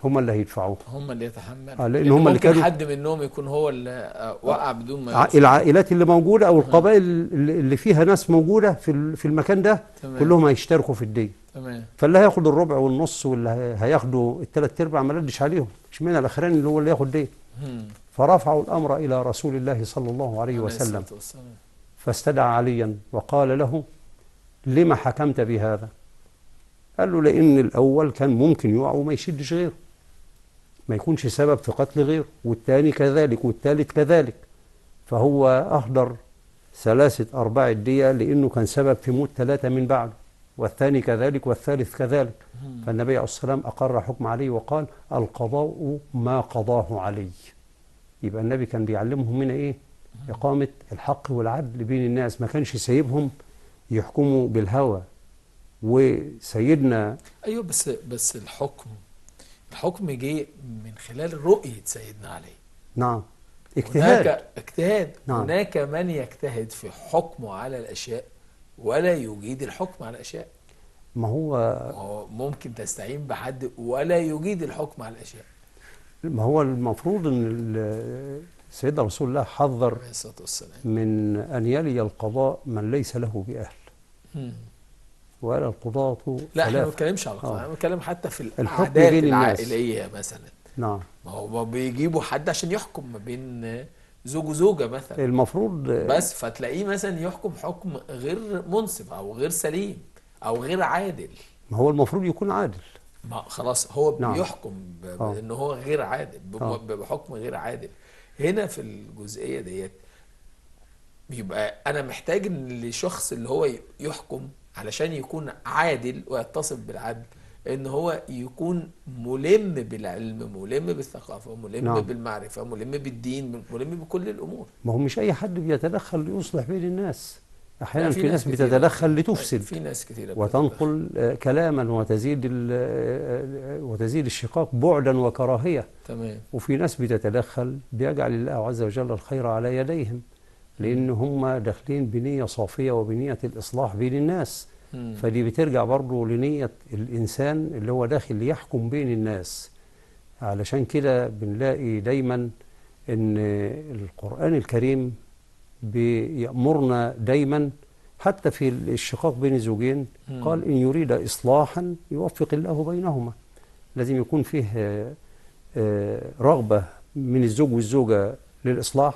هم اللي هيدفعوه، هم اللي يتحملوا، لأن هم اللي كانوا حد منهم يكون هو اللي وقع بدون ما العائلات اللي موجودة أو القبائل اللي فيها ناس موجودة في المكان ده، كلهم هيشتركوا في الدية. تمام. فاللي هياخد الربع والنص واللي هياخدوا ال3/4 ما ردش عليهم، اشمعنى الأخراني اللي هو اللي ياخد دية؟ فرفعوا الأمر إلى رسول الله صلى الله عليه وسلم، الصلاة والسلام. فاستدعى عليا وقال له: لما حكمت بهذا؟ قال له: لأن الأول كان ممكن يقع وما يشدش غيره، ما يكونش سبب في قتل غيره، والثاني كذلك، والثالث كذلك، فهو أهدر 3/4 الدية لأنه كان سبب في موت 3 من بعده، والثاني كذلك، والثالث كذلك. فالنبي عليه الصلاة والسلام أقر حكم عليه وقال: القضاء ما قضاه علي. يبقى النبي كان بيعلمهم من إيه؟ إقامة الحق والعدل بين الناس، ما كانش سايبهم يحكموا بالهوى. وسيدنا ايوه، بس الحكم جه من خلال رؤية سيدنا علي. نعم اجتهاد. هناك اجتهاد. نعم. هناك من يجتهد في حكمه على الاشياء ولا يجيد الحكم على الاشياء. ما هو ممكن تستعين بحد ولا يجيد الحكم على الاشياء. هو المفروض ان سيدنا رسول الله حذر عليه الصلاة والسلام من ان يلي القضاء من ليس له باهل. وقال: القضاة لا، احنا ما ثلاثة. بنتكلمش على القضاء، احنا بنتكلم حتى في الحكم العادات بين الناس. العائلية مثلا. نعم. ما هو بيجيبوا حد عشان يحكم ما بين زوج وزوجة مثلا، المفروض بس فتلاقيه مثلا يحكم حكم غير منصف او غير سليم او غير عادل. ما هو المفروض يكون عادل. ما خلاص هو نعم. بيحكم بان هو غير عادل، بحكم غير عادل. هنا في الجزئية ديت بيبقى انا محتاج ان الشخص اللي هو يحكم علشان يكون عادل ويتصف بالعدل ان هو يكون ملم بالعلم، ملم بالثقافة، ملم نعم. بالمعرفة، ملم بالدين، ملم بكل الامور. ما هو مش اي حد بيتدخل ليصلح بين الناس. احيانا لا، في ناس كتيرة. بتتدخل لتفسد في ناس كثيرة وتنقل كلاما وتزيد الشقاق بعدا وكراهية. تمام. وفي ناس بتتدخل بيجعل الله عز وجل الخير على يديهم، لأن هم داخلين بنية صافية وبنية الإصلاح بين الناس. فدي بترجع برضه لنية الإنسان اللي هو داخل ليحكم بين الناس. علشان كده بنلاقي دايما أن القرآن الكريم بيأمرنا دايما حتى في الشقاق بين الزوجين، قال: إن يريد إصلاحا يوفق الله بينهما. لازم يكون فيه رغبة من الزوج والزوجة للإصلاح،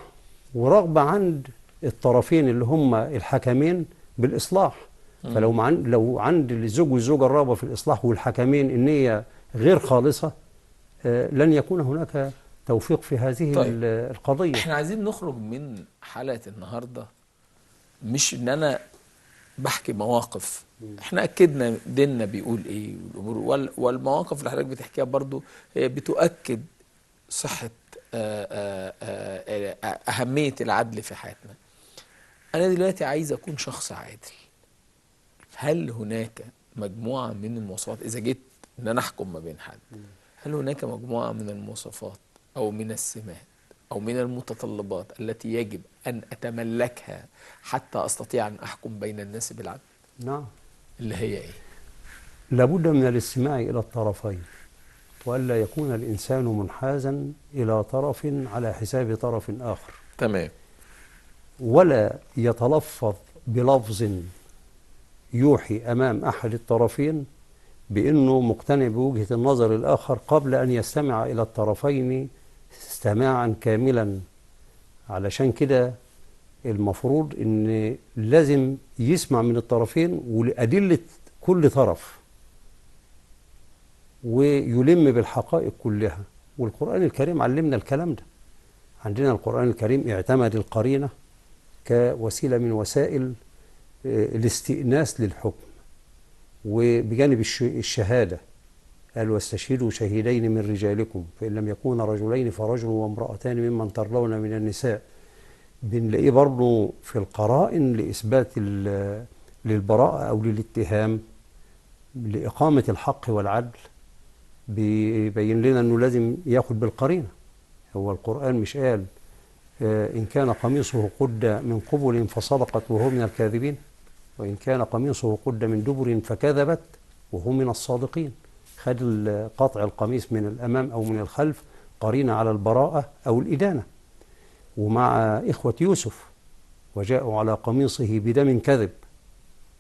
ورغبة عند الطرفين اللي هم الحكمين بالإصلاح. لو عند الزوج والزوجة الرغبة في الإصلاح والحكمين النية غير خالصة، لن يكون هناك توفيق في هذه القضية. احنا عايزين نخرج من حلقة النهاردة مش ان انا بحكي مواقف، احنا اكدنا ديننا بيقول ايه والامور والمواقف اللي حضرتك بتحكيها برضو بتؤكد صحة أهمية العدل في حياتنا. أنا دلوقتي عايز أكون شخص عادل. هل هناك مجموعة من المواصفات إذا جيت إن أنا أحكم ما بين حد؟ هل هناك مجموعة من المواصفات أو من السمات أو من المتطلبات التي يجب أن أتملكها حتى أستطيع أن أحكم بين الناس بالعدل؟ نعم. اللي هي إيه؟ لابد من الاستماع إلى الطرفين، وألا يكون الإنسان منحازا إلى طرف على حساب طرف آخر. تمام. ولا يتلفظ بلفظ يوحي أمام أحد الطرفين بأنه مقتنع بوجهة النظر الآخر قبل أن يستمع إلى الطرفين استماعا كاملا. علشان كده المفروض أن لازم يسمع من الطرفين ولأدلة كل طرف ويلم بالحقائق كلها. والقرآن الكريم علمنا الكلام ده. عندنا القرآن الكريم اعتمد القرينة كوسيلة من وسائل الاستئناس للحكم، وبجانب الشهادة قال: واستشهدوا شهيدين من رجالكم فإن لم يكونا رجلين فرجل وامرأتان ممن ترضون من النساء. بنلاقيه برضه في القرائن لإثبات للبراءة أو للاتهام لإقامة الحق والعدل، بيبين لنا أنه لازم ياخد بالقرينة. هو القرآن مش قال إن كان قميصه قد من قبل فصدقت وهو من الكاذبين، وإن كان قميصه قد من دبر فكذبت وهو من الصادقين. خد قطع القميص من الأمام أو من الخلف قرينة على البراءة أو الإدانة. ومع إخوة يوسف وجاءوا على قميصه بدم كذب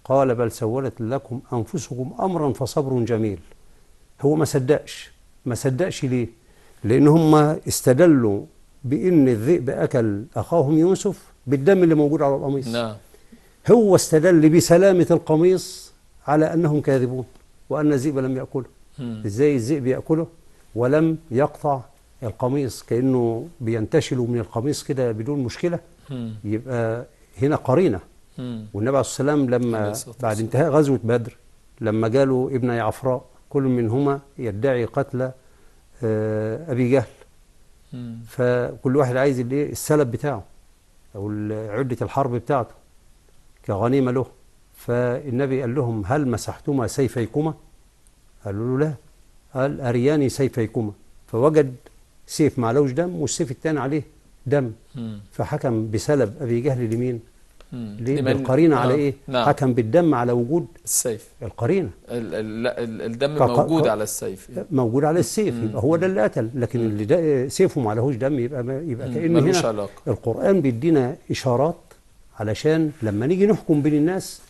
قال بل سولت لكم أنفسكم أمرا فصبر جميل. هو ما صدقش ليه؟ لأن هم استدلوا بأن الذئب أكل أخاهم يوسف بالدم اللي موجود على القميص. نعم. هو استدل بسلامة القميص على أنهم كاذبون وأن الذئب لم يأكله. إزاي الذئب يأكله ولم يقطع القميص؟ كأنه بينتشلوا من القميص كده بدون مشكلة. يبقى هنا قرينة. والنبي عليه الصلاة والسلام لما بعد انتهاء غزوة بدر لما قالوا ابني عفراء كل منهما يدعي قتل أبي جهل، فكل واحد عايز السلب بتاعه أو عدة الحرب بتاعته كغنيمة له. فالنبي قال لهم هل مسحتما سيفيكما؟ قالوا له لا. قال أرياني سيفيكما، فوجد سيف معلوش دم والسيف الثاني عليه دم، فحكم بسلب أبي جهل لمين؟ بالقرينة على إيه؟ نعم. حكم بالدم على وجود السيف، القرينة. الدم موجود على السيف، موجود على السيف، يبقى هو ده اللي قتل. لكن اللي سيفه ما عليهوش دم يبقى كأن هنا علاقة. القرآن بيدينا إشارات علشان لما نيجي نحكم بين الناس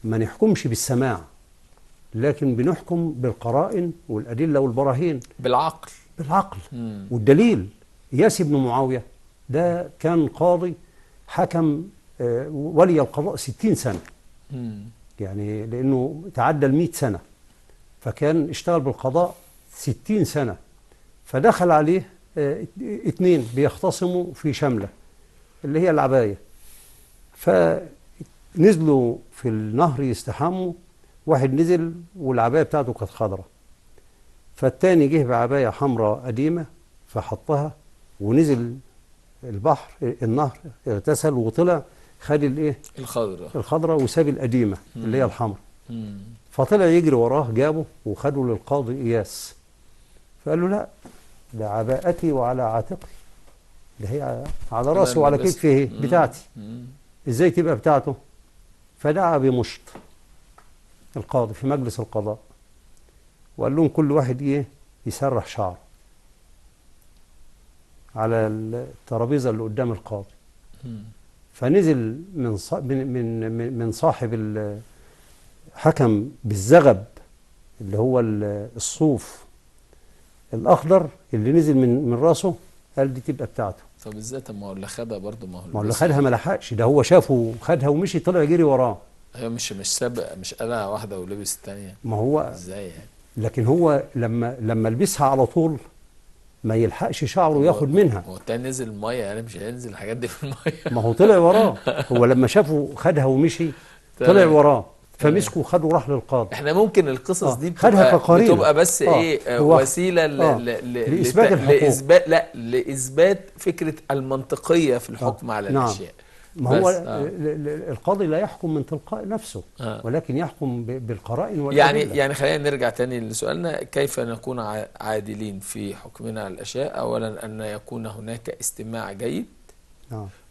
ما نحكمش بالسماع، لكن بنحكم بالقرائن والأدلة والبراهين، بالعقل. والدليل. إياس بن معاوية ده كان قاضي حكم ولي القضاء 60 سنة، يعني لأنه تعدى 100 سنة، فكان اشتغل بالقضاء 60 سنة. فدخل عليه اتنين بيختصموا في شملة اللي هي العباية، فنزلوا في النهر يستحموا، واحد نزل والعباية بتاعته كانت خضراء، فالتاني جه بعباية حمراء قديمة فحطها ونزل النهر اغتسل وطلع خد الخضراء وساب القديمة اللي هي الحمراء. فطلع يجري وراه جابه وخده للقاضي إياس، فقال له لا ده عباءتي وعلى عاتقي، ده هي على راسي وعلى كتفي بتاعتي، ازاي تبقى بتاعته؟ فدعا بمشط القاضي في مجلس القضاء وقال لهم كل واحد يسرح شعره على الترابيزه اللي قدام القاضي. فنزل من صاحب حكم بالزغب اللي هو الصوف الأخضر اللي نزل من راسه، قال دي تبقى بتاعته. طب ازاي؟ طب ما هو اللي خدها برضه، ما هو اللي خدها ما لحقش، ده هو شافه خدها ومشي طلع يجري وراه. هي مش سابق، مش قلع واحدة ولبس الثانية. ما هو ازاي يعني؟ لكن هو لما لبسها على طول ما يلحقش شعره ياخد منها. هو التاني نزل المية، يعني مش هينزل الحاجات دي في المية. ما هو طلع وراه، هو لما شافه خدها ومشي طلع وراه، فمسكه وخده وراح للقاضي. احنا ممكن القصص دي بتبقى بس وسيله لإثبات الحقوق، لإثبات فكرة المنطقية في الحكم على الأشياء. ما هو القاضي لا يحكم من تلقاء نفسه، ولكن يحكم بالقرائن والأدلة. يعني خلينا نرجع تاني لسؤالنا، كيف نكون عادلين في حكمنا على الأشياء؟ أولا أن يكون هناك استماع جيد،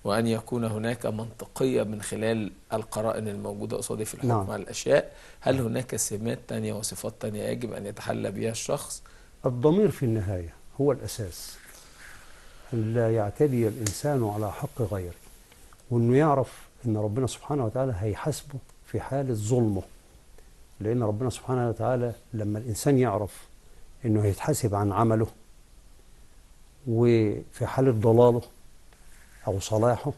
وأن يكون هناك منطقية من خلال القرائن الموجودة قصادي في الحكم على الأشياء. هل هناك سمات تانية وصفات تانية يجب أن يتحلى بها الشخص؟ الضمير في النهاية هو الأساس، أن لا يعتدي الإنسان على حق غيره، وأنه يعرف أن ربنا سبحانه وتعالى هيحاسبه في حالة ظلمه، لأن ربنا سبحانه وتعالى لما الإنسان يعرف أنه هيتحاسب عن عمله وفي حالة ضلاله أو صلاحه،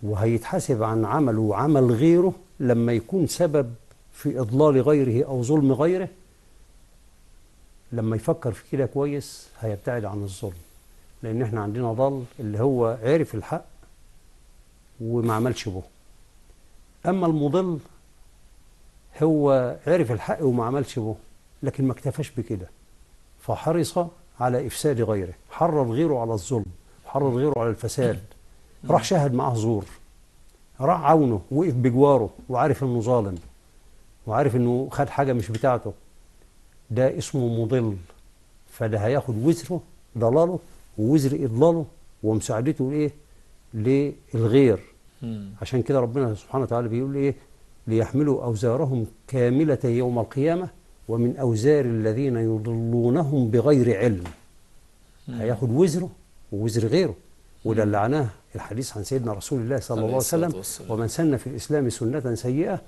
وهيتحاسب عن عمله وعمل غيره لما يكون سبب في إضلال غيره أو ظلم غيره، لما يفكر في كده كويس هيبتعد عن الظلم. لأن احنا عندنا ضل اللي هو عرف الحق وما عملش به، أما المضل هو عرف الحق وما عملش به لكن ما اكتفاش بكده، فحرص على إفساد غيره، حرض غيره على الظلم، حرض غيره على الفساد، راح شاهد معاه زور، راح عونه، وقف بجواره وعارف انه ظالم وعارف انه خد حاجة مش بتاعته، ده اسمه مضل. فده هياخد وزره ضلاله ووزر إضلاله ومساعدته للغير. عشان كده ربنا سبحانه وتعالى بيقول ليحملوا أوزارهم كاملة يوم القيامة ومن أوزار الذين يضلونهم بغير علم. هياخد وزره ووزر غيره، وده اللي عناه الحديث عن سيدنا رسول الله صلى الله عليه وسلم: ومن سن في الإسلام سنة سيئة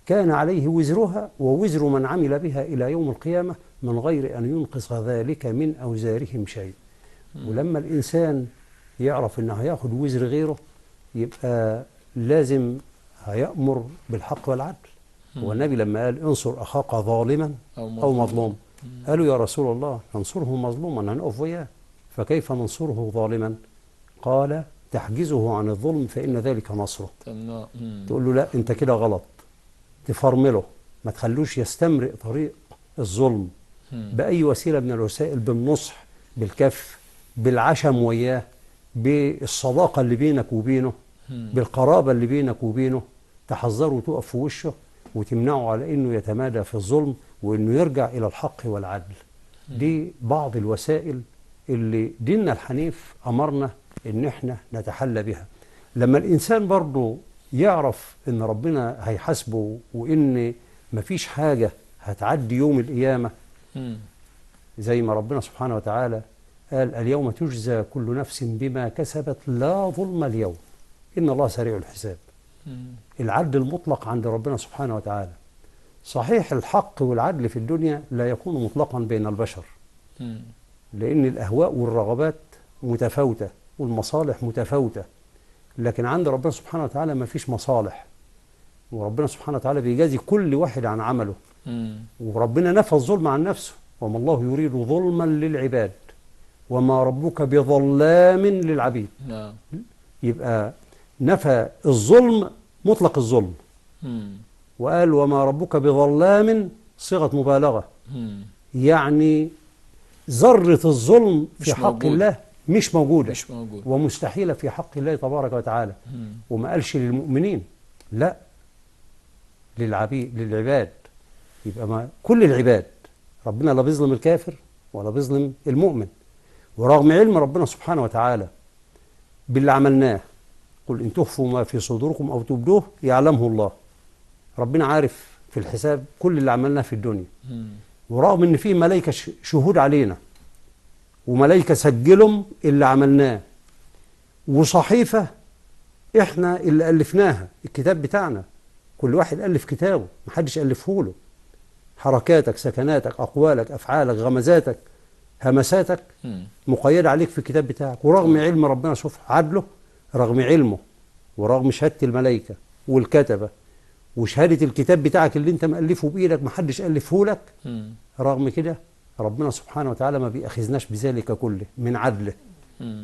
كان عليه وزرها ووزر من عمل بها إلى يوم القيامة من غير أن ينقص ذلك من أوزارهم شيء. ولما الإنسان يعرف إنه هياخد وزر غيره، يبقى لازم هيأمر بالحق والعدل. هو النبي لما قال انصر أخاك ظالما أو مظلوم، قالوا يا رسول الله ننصره مظلوما هنقف وياه، فكيف ننصره ظالما؟ قال تحجزه عن الظلم فإن ذلك نصره. تقول له لا أنت كده غلط، تفرمله، ما تخلوش يستمرئ طريق الظلم بأي وسيلة من الوسائل، بالنصح، بالكف، بالعشم وياه، بالصداقة اللي بينك وبينه، بالقرابة اللي بينك وبينه، تحذره وتقف في وشه وتمنعه على انه يتمادى في الظلم وانه يرجع الى الحق والعدل. دي بعض الوسائل اللي ديننا الحنيف امرنا ان احنا نتحلى بها. لما الانسان برضه يعرف ان ربنا هيحاسبه وان مفيش حاجة هتعدي يوم القيامة، زي ما ربنا سبحانه وتعالى قال اليوم تجزى كل نفس بما كسبت لا ظلم اليوم إن الله سريع الحساب. العدل المطلق عند ربنا سبحانه وتعالى. صحيح الحق والعدل في الدنيا لا يكون مطلقا بين البشر، لأن الأهواء والرغبات متفاوتة والمصالح متفاوتة، لكن عند ربنا سبحانه وتعالى ما فيش مصالح، وربنا سبحانه وتعالى بيجازي كل واحد عن عمله. وربنا نفى الظلم عن نفسه، وما الله يريد ظلما للعباد وما ربك بظلام للعبيد. يبقى نفى الظلم مطلق الظلم، وقال وما ربك بظلام صيغة مبالغة، يعني ذرة الظلم في حق الله مش موجودة ومستحيلة في حق الله تبارك وتعالى. وما قالش للمؤمنين، لا، للعباد. يبقى ما كل العباد ربنا لا بيظلم الكافر ولا بيظلم المؤمن. ورغم علم ربنا سبحانه وتعالى باللي عملناه، قل إن تخفوا ما في صدوركم أو تبدوه يعلمه الله. ربنا عارف في الحساب كل اللي عملناه في الدنيا. ورغم إن في ملائكة شهود علينا، وملائكة سجلهم اللي عملناه، وصحيفة إحنا اللي ألفناها، الكتاب بتاعنا، كل واحد ألف كتابه، محدش ألفه له. حركاتك، سكناتك، أقوالك، أفعالك، غمزاتك، همساتك مقيدة عليك في الكتاب بتاعك. ورغم علم ربنا شوف عدله، رغم علمه ورغم شهادة الملائكة والكتبة وشهادة الكتاب بتاعك اللي انت مألفه بإيدك محدش ألفه لك، رغم كده ربنا سبحانه وتعالى ما بيأخذناش بذلك كله من عدله،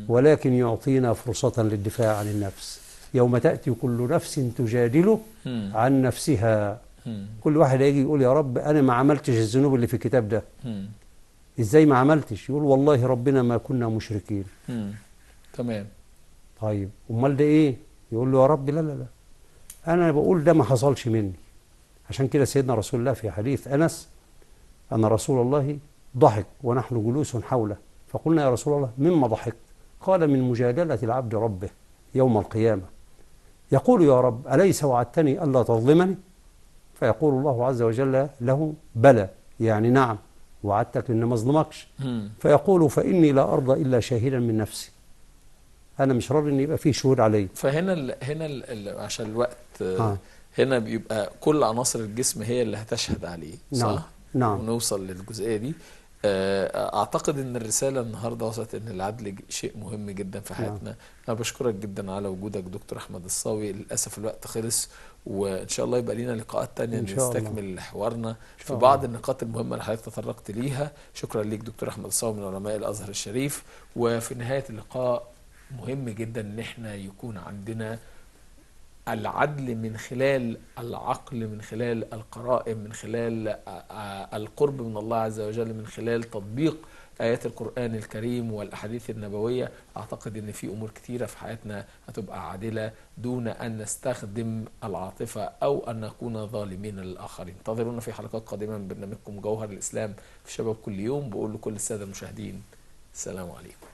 ولكن يعطينا فرصة للدفاع عن النفس. يوم تأتي كل نفس تجادل عن نفسها. كل واحد هيجي يقول يا رب أنا ما عملتش الذنوب اللي في الكتاب ده. إزاي ما عملتش؟ يقول والله ربنا ما كنا مشركين. تمام. طيب أمال ده إيه؟ يقول له يا رب لا لا لا، أنا بقول ده ما حصلش مني. عشان كده سيدنا رسول الله في حديث أنس أن رسول الله ضحك ونحن جلوس حوله، فقلنا يا رسول الله مما ضحكت؟ قال من مجادلة العبد ربه يوم القيامة، يقول يا رب أليس وعدتني ألا تظلمني؟ فيقول الله عز وجل له بلى، يعني نعم وعدتك إن ما أظلمكش. فيقول فإني لا أرضى إلا شاهدا من نفسي، أنا مش راضي إن يبقى فيه شهود علي. فهنا عشان الوقت هنا بيبقى كل عناصر الجسم هي اللي هتشهد عليه، صح؟ نعم. ونوصل للجزئية دي. أعتقد أن الرسالة النهاردة وصلت أن العدل شيء مهم جدا في حياتنا. أنا بشكرك جدا على وجودك دكتور أحمد الصاوي. للأسف الوقت خلص، وإن شاء الله يبقى لنا لقاءات تانية نستكمل حوارنا في بعض النقاط المهمة اللي حضرتك تطرقت ليها. شكرا ليك دكتور أحمد الصاوي من علماء الأزهر الشريف. وفي نهاية اللقاء مهم جدا أن احنا يكون عندنا العدل من خلال العقل، من خلال القرائن، من خلال القرب من الله عز وجل، من خلال تطبيق آيات القرآن الكريم والأحاديث النبوية. أعتقد أن في أمور كثيرة في حياتنا هتبقى عادلة دون أن نستخدم العاطفة أو أن نكون ظالمين للآخرين. انتظرونا في حلقات قادمة من برنامجكم جوهر الإسلام في شباب كل يوم. بقول لكل السادة المشاهدين السلام عليكم.